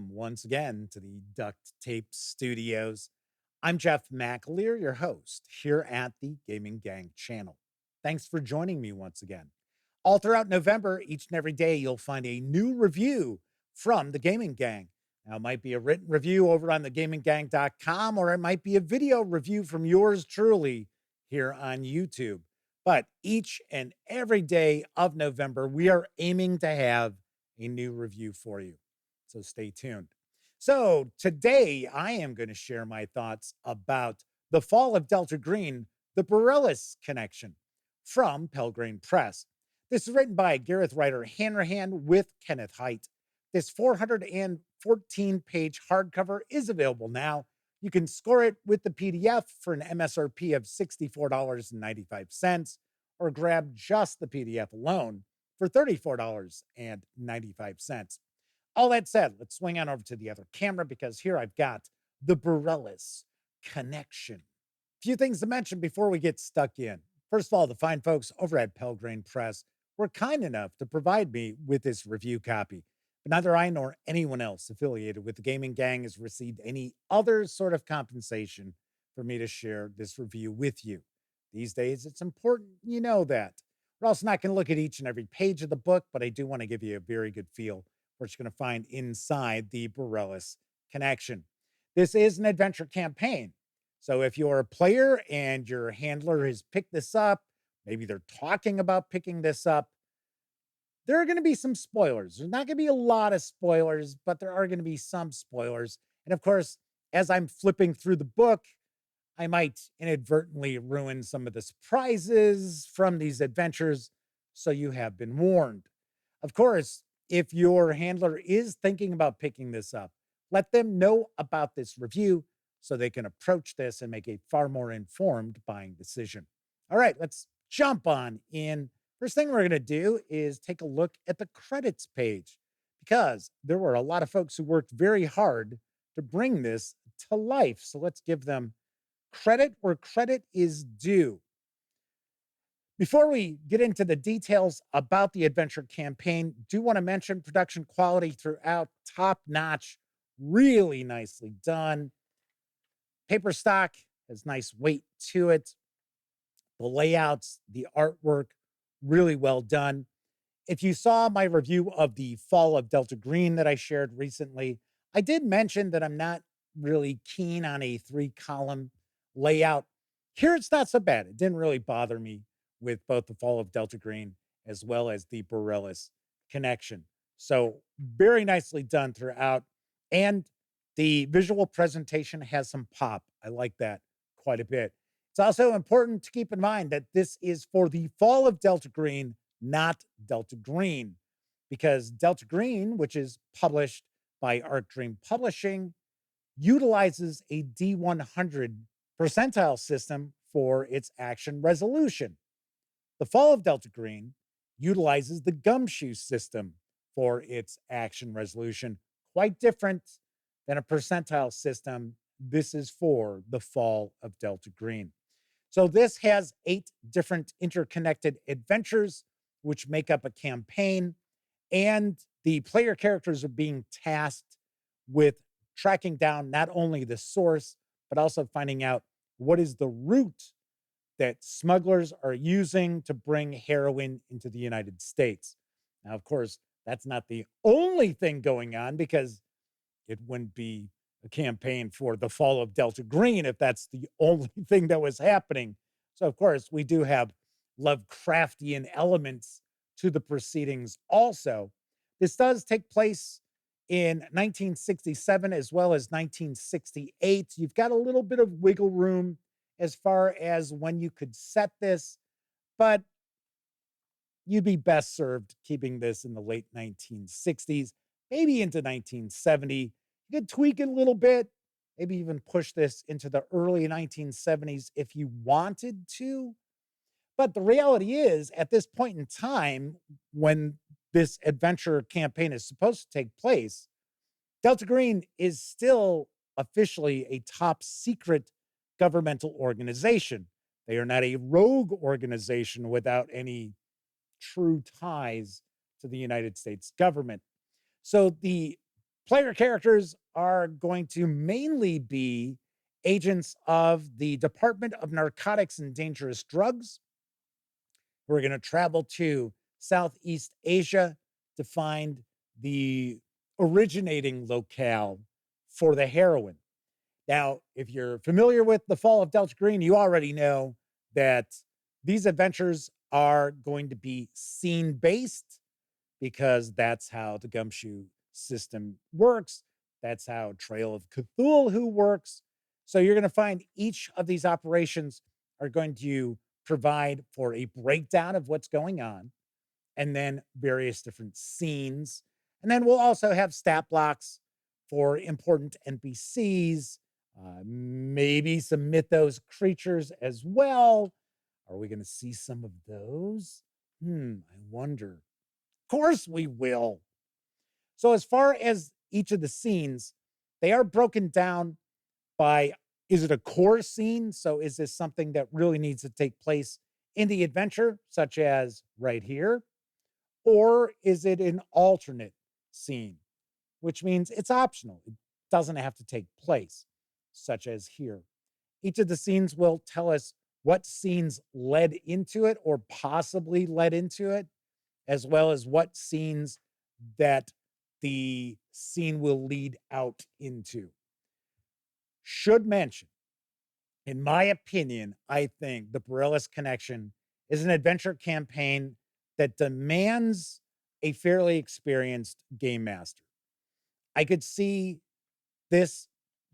Once again to the Duct Tape Studios. I'm Jeff McAleer, your host here at the Gaming Gang channel. Thanks for joining me once again. All throughout November, each and every day, you'll find a new review from the Gaming Gang. Now, it might be a written review over on thegaminggang.com, or it might be a video review from yours truly here on YouTube. But each and every day of November, we are aiming to have a new review for you. So stay tuned. So today I am going to share my thoughts about The Fall of Delta Green, the Borellus Connection from Pelgrane Press. This is written by Gareth Ryder Hanrahan with Kenneth Hite. This 414-page hardcover is available now. You can score it with the PDF for an MSRP of $64.95, or grab just the PDF alone for $34.95. All that said, let's swing on over to the other camera because here I've got the Borellus Connection. A few things to mention before we get stuck in. First of all, the fine folks over at Pelgrane Press were kind enough to provide me with this review copy. But neither I nor anyone else affiliated with the Gaming Gang has received any other sort of compensation for me to share this review with you. These days, it's important you know that. We're also not going to look at each and every page of the book, but I do want to give you a very good feel what you're going to find inside the Borellus Connection. This is an adventure campaign. So if you're a player and your handler has picked this up, maybe they're talking about picking this up, there are going to be some spoilers. There's not going to be a lot of spoilers, but there are going to be some spoilers. And of course, as I'm flipping through the book, I might inadvertently ruin some of the surprises from these adventures, so you have been warned. Of course, if your handler is thinking about picking this up, let them know about this review so they can approach this and make a far more informed buying decision. All right, let's jump on in. First thing we're going to do is take a look at the credits page because there were a lot of folks who worked very hard to bring this to life. So let's give them credit where credit is due. Before we get into the details about the adventure campaign, do want to mention production quality throughout, top notch, really nicely done. Paper stock has nice weight to it. The layouts, the artwork, really well done. If you saw my review of The Fall of Delta Green that I shared recently, I did mention that I'm not really keen on a 3-column layout. Here it's not so bad. It didn't really bother me with both The Fall of Delta Green as well as the Borellus Connection. So very nicely done throughout. And the visual presentation has some pop. I like that quite a bit. It's also important to keep in mind that this is for The Fall of Delta Green, not Delta Green, because Delta Green, which is published by Arc Dream Publishing, utilizes a D100 percentile system for its action resolution. The Fall of Delta Green utilizes the gumshoe system for its action resolution. Quite different than a percentile system. This is for The Fall of Delta Green. So this has 8 different interconnected adventures, which make up a campaign. And the player characters are being tasked with tracking down not only the source, but also finding out what is the route that smugglers are using to bring heroin into the United States. Now, of course, that's not the only thing going on because it wouldn't be a campaign for The Fall of Delta Green if that's the only thing that was happening. So, of course, we do have Lovecraftian elements to the proceedings also. This does take place in 1967 as well as 1968. You've got a little bit of wiggle room as far as when you could set this, but you'd be best served keeping this in the late 1960s, maybe into 1970. You could tweak it a little bit, maybe even push this into the early 1970s if you wanted to. But the reality is, at this point in time, when this adventure campaign is supposed to take place, Delta Green is still officially a top secret governmental organization. They are not a rogue organization without any true ties to the United States government. So the Player characters are going to mainly be agents of the Department of Narcotics and Dangerous Drugs. We're going to travel to Southeast Asia to find the originating locale for the heroin. Now, if you're familiar with the Fall of Delta Green, you already know that these adventures are going to be scene based because that's how the Gumshoe system works. That's how Trail of Cthulhu works. So you're going to find each of these operations are going to provide for a breakdown of what's going on and then various different scenes. And then we'll also have stat blocks for important NPCs, maybe some mythos creatures as well. Are we going to see some of those? I wonder. Of course we will. So, as far as each of the scenes, they are broken down by, is it a core scene? So, is this something that really needs to take place in the adventure, such as right here? Or is it an alternate scene, which means it's optional? It doesn't have to take place, such as here. Each of the scenes will tell us what scenes led into it or possibly led into it, as well as what scenes that the scene will lead out into. Should mention, in my opinion, I think the Borellus Connection is an adventure campaign that demands a fairly experienced game master. I could see this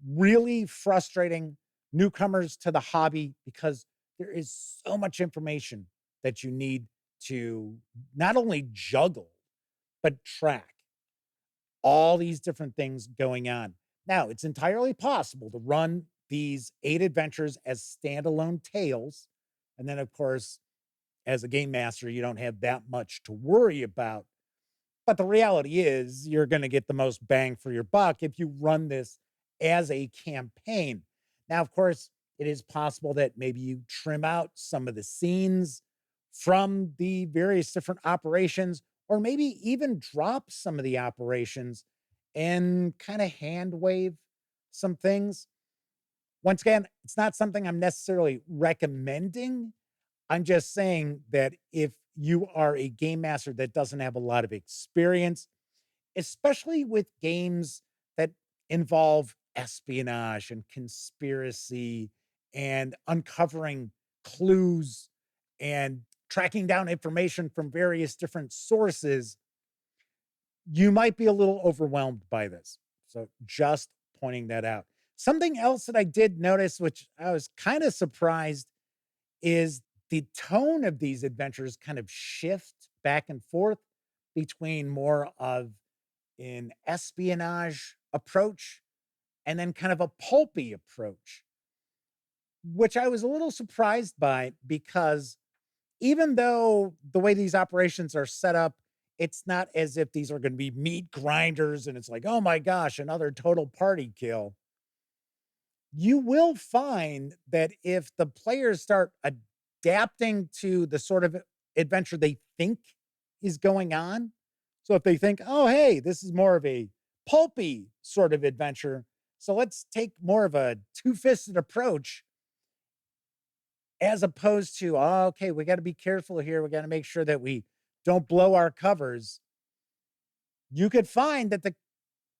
really frustrating newcomers to the hobby because there is so much information that you need to not only juggle, but track all these different things going on. Now, it's entirely possible to run these 8 adventures as standalone tales. And then, of course, as a game master, you don't have that much to worry about. But the reality is, you're going to get the most bang for your buck if you run this as a campaign. Now, of course, it is possible that maybe you trim out some of the scenes from the various different operations, or maybe even drop some of the operations and kind of hand wave some things. Once again, it's not something I'm necessarily recommending. I'm just saying that if you are a game master that doesn't have a lot of experience, especially with games that involve espionage and conspiracy and uncovering clues and tracking down information from various different sources, you might be a little overwhelmed by this. So just pointing that out. Something else that I did notice, which I was kind of surprised, is the tone of these adventures kind of shift back and forth between more of an espionage approach and then kind of a pulpy approach, which I was a little surprised by because even though the way these operations are set up, it's not as if these are going to be meat grinders and it's like, oh my gosh, another total party kill. You will find that if the players start adapting to the sort of adventure they think is going on, so if they think, oh, hey, this is more of a pulpy sort of adventure, so let's take more of a two-fisted approach as opposed to, oh, okay, we got to be careful here. We got to make sure that we don't blow our covers. You could find that the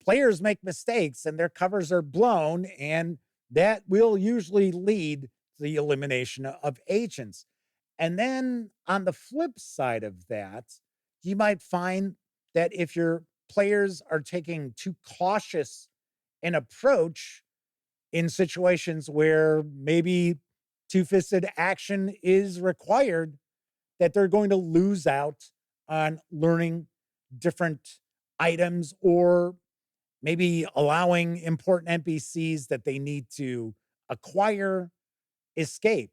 players make mistakes and their covers are blown, and that will usually lead to the elimination of agents. And then on the flip side of that, you might find that if your players are taking too cautious an approach in situations where maybe two-fisted action is required, that they're going to lose out on learning different items or maybe allowing important NPCs that they need to acquire escape.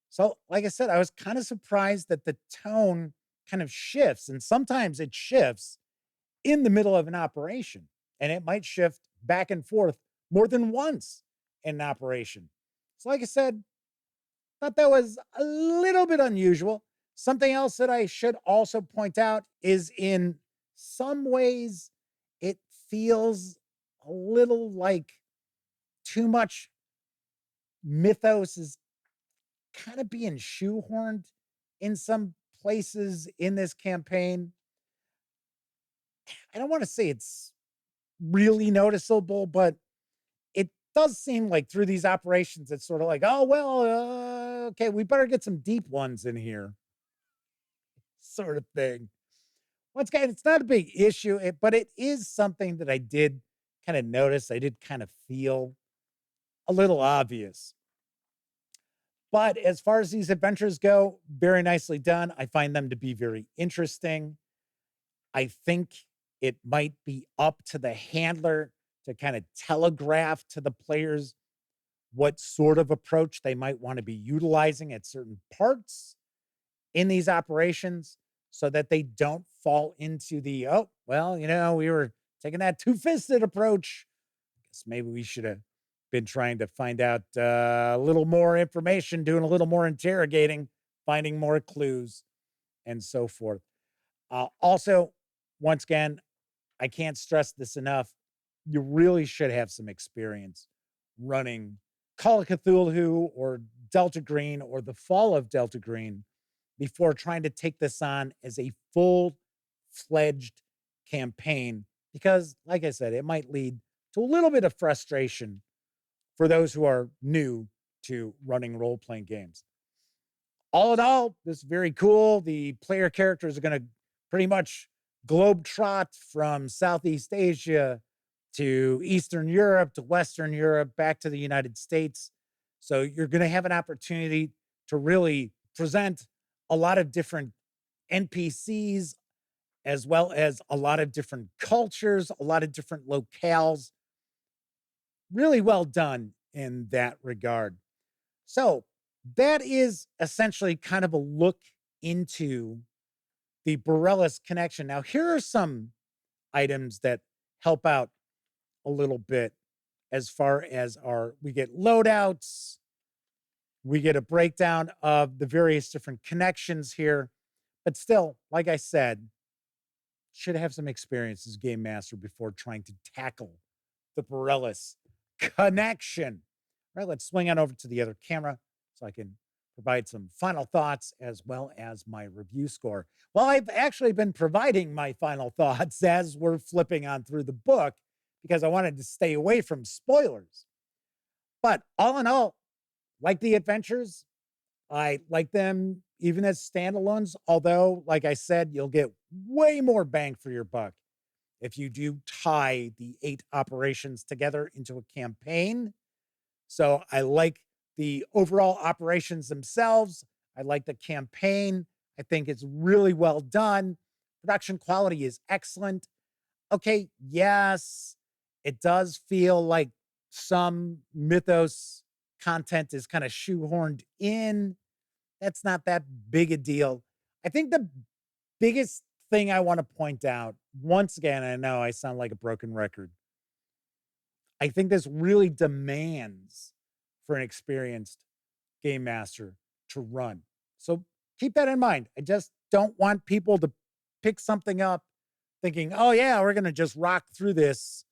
So, like I said, I was kind of surprised that the tone kind of shifts, and sometimes it shifts in the middle of an operation, and it might shift back and forth more than once in an operation. So, like I said, thought that was a little bit unusual. Something else that I should also point out is in some ways, it feels a little like too much mythos is kind of being shoehorned in some places in this campaign. I don't want to say it's really noticeable, but it does seem like through these operations, it's sort of like, oh, well, okay, we better get some deep ones in here, sort of thing. Once again, it's not a big issue, but it is something that I did kind of notice. I did kind of feel a little obvious. But as far as these adventures go, very nicely done. I find them to be very interesting. I think it might be up to the handler to kind of telegraph to the players what sort of approach they might want to be utilizing at certain parts in these operations so that they don't fall into the, oh, well, we were taking that two-fisted approach. Guess maybe we should have been trying to find out a little more information, doing a little more interrogating, finding more clues, and so forth. Also, once again, I can't stress this enough. You really should have some experience running Call of Cthulhu or Delta Green or the Fall of Delta Green before trying to take this on as a full-fledged campaign. Because, like I said, it might lead to a little bit of frustration for those who are new to running role-playing games. All in all, this is very cool. The player characters are going to pretty much globetrot from Southeast Asia to Eastern Europe to Western Europe, back to the United States. So you're going to have an opportunity to really present a lot of different NPCs, as well as a lot of different cultures, a lot of different locales. Really well done in that regard. So that is essentially kind of a look into the Borellus Connection. Now, here are some items that help out a little bit as far as we get loadouts, we get a breakdown of the various different connections here, but still, like I said, should have some experience as game master before trying to tackle the Borellus Connection. All right, let's swing on over to the other camera so I can provide some final thoughts as well as my review score. Well, I've actually been providing my final thoughts as we're flipping on through the book because I wanted to stay away from spoilers. But all in all, like the adventures, I like them even as standalones, although, like I said, you'll get way more bang for your buck if you do tie the 8 operations together into a campaign. So I like the overall operations themselves. I like the campaign. I think it's really well done. Production quality is excellent. Okay, yes, it does feel like some mythos content is kind of shoehorned in. That's not that big a deal. I think the biggest thing I want to point out, once again, I know I sound like a broken record. I think this really demands for an experienced game master to run. So keep that in mind. I just don't want people to pick something up thinking, oh, yeah, we're going to just rock through this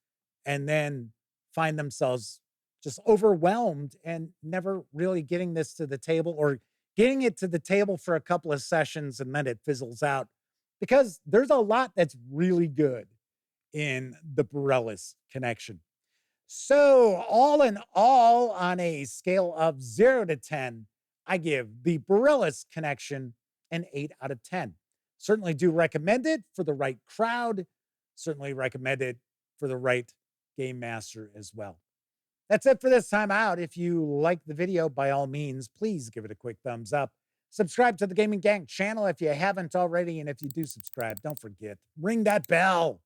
and then find themselves just overwhelmed and never really getting this to the table, or getting it to the table for a couple of sessions and then it fizzles out, because there's a lot that's really good in the Borellus Connection. So, all in all, on a scale of 0 to 10, I give the Borellus Connection an 8 out of 10. Certainly do recommend it for the right crowd. Certainly recommend it for the right game master as well. That's it for this time out. If you like the video, by all means, please give it a quick thumbs up. Subscribe to the Gaming Gang channel if you haven't already. And if you do subscribe, don't forget, ring that bell.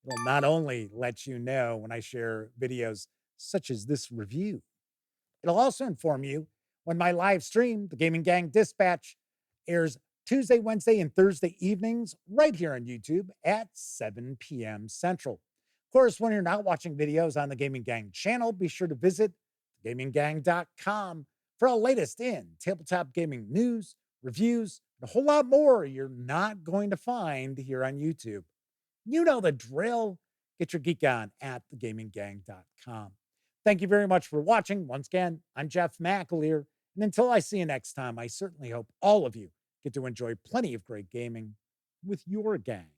It'll not only let you know when I share videos such as this review, it'll also inform you when my live stream, the Gaming Gang Dispatch, airs Tuesday, Wednesday, and Thursday evenings right here on YouTube at 7 p.m. Central. Of course, when you're not watching videos on the Gaming Gang channel, be sure to visit gaminggang.com for the latest in tabletop gaming news, reviews, and a whole lot more you're not going to find here on YouTube. You know the drill. Get your geek on at thegaminggang.com. Thank you very much for watching. Once again, I'm Jeff McAleer. And until I see you next time, I certainly hope all of you get to enjoy plenty of great gaming with your gang.